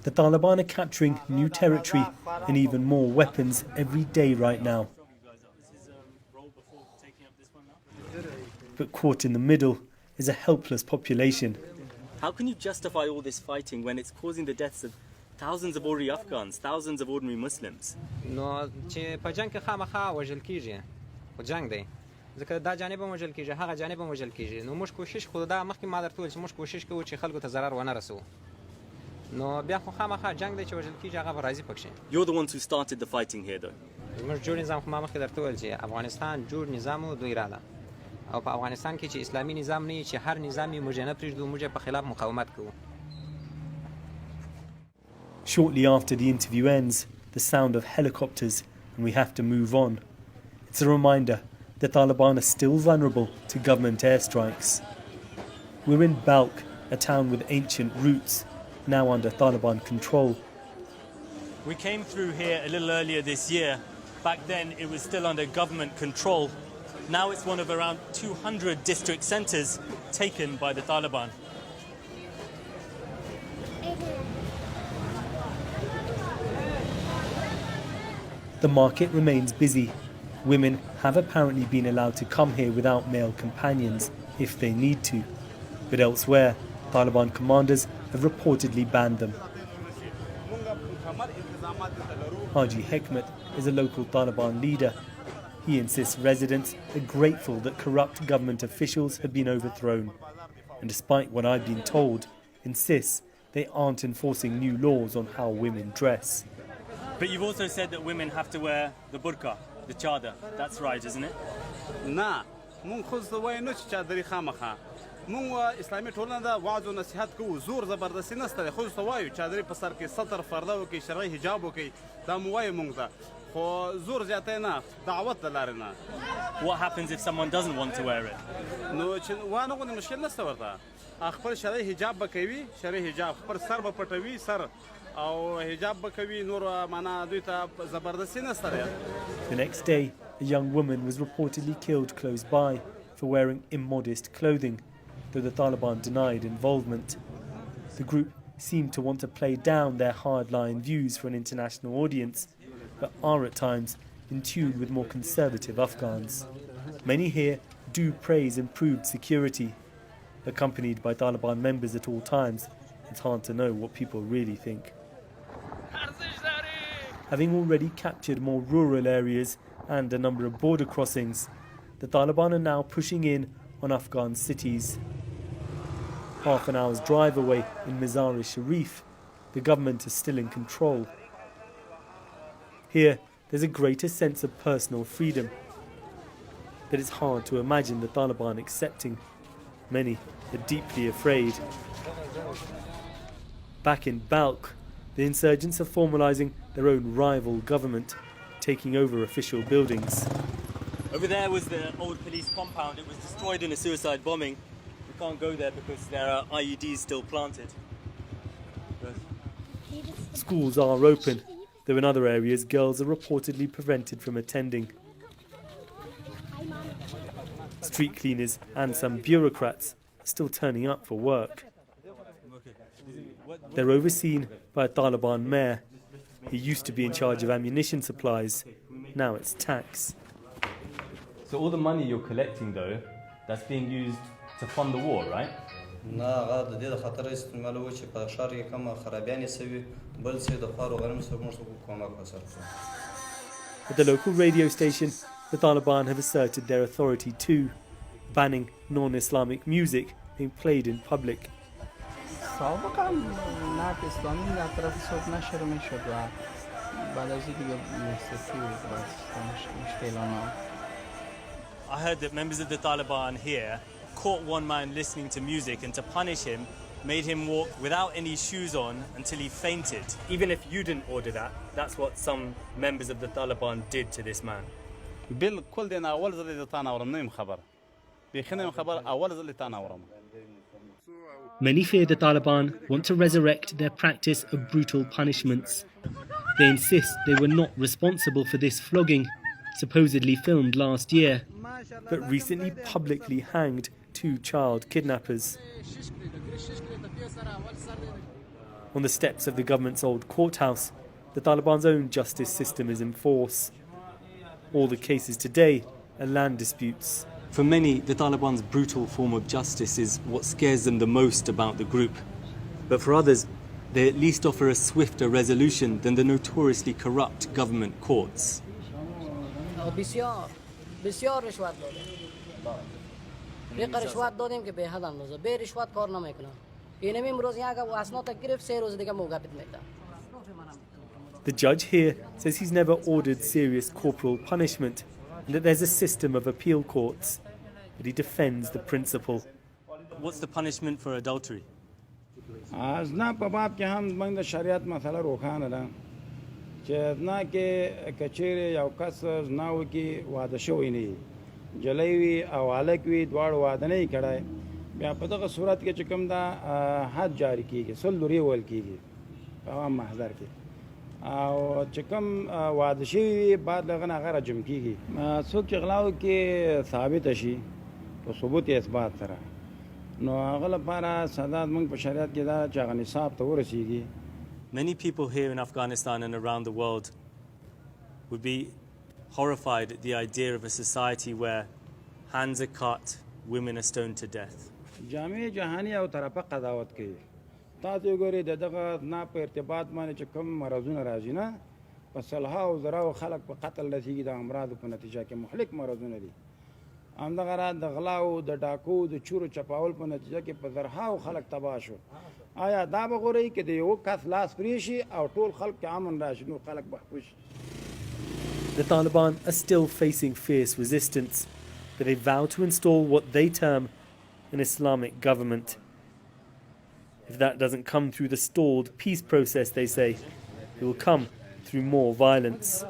The Taliban are capturing new territory and even more weapons every day right now. But caught in the middle is a helpless population. How can you justify all this fighting when it's causing the deaths of thousands of ordinary Afghans, thousands of ordinary Muslims? No, چې په جنگ کې خامخا وژل کیږي. خو جنگ دی. ځکه دا جانب هم وژل کیږي، هغه جانب هم وژل کیږي. نو موږ کوشش خو دا مخکې ما درته وویل چې موږ کوشش کوو چې خلکو ته ضرر ونه رسوو. نو بیا خو خامخا جنگ دی چې وژل کیږي، هغه به راضي پکښې. You're the ones who started the fighting here though. موږ جوړ نظام خو ما مخکې درته وویل چې افغانستان جوړ نظام و دوی راله. او په افغانستان کې چې اسلامي نظام نه وي چې هر نظام یې موږ نه پرېږدو، موږ په خلاف مقاومت کوو. Shortly after the interview ends, the sound of helicopters and we have to move on. It's a reminder the Taliban are still vulnerable to government airstrikes. We're in Balkh, a town with ancient roots, now under Taliban control. We came through here a little earlier this year. Back then it was still under government control. Now it's one of around 200 district centres taken by the Taliban. The market remains busy. Women have apparently been allowed to come here without male companions if they need to. But elsewhere, Taliban commanders have reportedly banned them. Haji Hekmat is a local Taliban leader. He insists residents are grateful that corrupt government officials have been overthrown. And despite what I've been told, insists they aren't enforcing new laws on how women dress. But you've also said that women have to wear the burqa, the chadar. That's right, isn't it? Nah, مون خود وای نو چې چادرې خامخا مون اسلامي ټولنه دا وعظ او نصيحت کوو زور زبردستی نشته خو وایو چادرې په سر کې ستر فرده وکي شرعي حجاب وکي دا مو وایو مونږ ته خو زور زیاته نه دعوت لاره نه. What happens if someone doesn't want to wear it? نو چې وانه غو مشکل نشته ورته خپل شرعي حجاب بکوي شرعي حجاب خپل سر به پټوي سر او حجاب بکوي نور معنا دوی ته زبردستی نشته. The next day, a young woman was reportedly killed close by for wearing immodest clothing, though the Taliban denied involvement. The group seemed to want to play down their hardline views for an international audience, but are at times in tune with more conservative Afghans. Many here do praise improved security. Accompanied by Taliban members at all times, it's hard to know what people really think. Having already captured more rural areas and a number of border crossings, the Taliban are now pushing in on Afghan cities. Half an hour's drive away in Mazar-e-Sharif, the government is still in control. Here, there's a greater sense of personal freedom, but it's hard to imagine the Taliban accepting. Many are deeply afraid. Back in Balkh, the insurgents are formalising their own rival government, taking over official buildings. Over there was the old police compound. It was destroyed in a suicide bombing. We can't go there because there are IEDs still planted. Schools are open, though in other areas girls are reportedly prevented from attending. Street cleaners and some bureaucrats are still turning up for work. They're overseen by a Taliban mayor. He used to be in charge of ammunition supplies. Now it's tax. So all the money you're collecting, though, that's being used to fund the war, right? At the local radio station, the Taliban have asserted their authority too, banning non-Islamic music being played in public. I heard that members of the Taliban here caught one man listening to music and to punish him, made him walk without any shoes on until he fainted. Even if you didn't order that, that's what some members of the Taliban did to this man. Many fear the Taliban want to resurrect their practice of brutal punishments. They insist they were not responsible for this flogging, supposedly filmed last year, but recently publicly hanged 2 child kidnappers. On the steps of the government's old courthouse, the Taliban's own justice system is in force. All the cases today are land disputes. For many, the Taliban's brutal form of justice is what scares them the most about the group. But for others, they at least offer a swifter resolution than the notoriously corrupt government courts. بسیار رشوت دادیم رشوت دادیم که به حد اندازه به رشوت کار نمیکنن اینم امروز یک اسناد گرفت 3 روز دیگه موقت میدن. The judge here says he's never ordered serious corporal punishment and that there's a system of appeal courts, but he defends the principle. What's the punishment for adultery? از نه په باب کې هم موږ د شریعت مسله روښانه ده چې نه کې کچېرې یو کس نه وکي واده شوی نه جلۍ وي او هلک وي دواړو واده نه یې کړی بیا په دغه صورت کې چې کوم دا حد جاري کېږي سلدوري ویل کېږي په عام محضر کې او چې کوم واده شوي وي بعد له هغه نه هغه رجم کېږي څوک چې غلا وکړي ثابته شي په ثبوت اثبات سره نو هغه لپاره سزا موږ په شریعت کې دا چې هغه نصاب ته ورسیږي. Many people here in Afghanistan and around the world would be horrified at the idea of a society where hands are cut, women are stoned to death. جامع جهانی او طرفه قضاوت کوي تاسو ګورئ دغه نه په ارتباط باندې چې کوم مرضونه راځي نه په صلحه او زراو خلک په قتل رسیږي د امراض په نتیجه کې مهلک مرضونه دي همدغه را د غلاو د ډاکو د چورو چپاول په نتیجه کې په زرهاو خلک تباه شو آیا دا به غوري کې د یو کس لاس پرې شي او ټول خلک امن راشي نو خلک محفوظ شي. The Taliban are still facing fierce resistance, but they vow to install what they term an Islamic government. If that doesn't come through the stalled peace process, they say, it will come through more violence.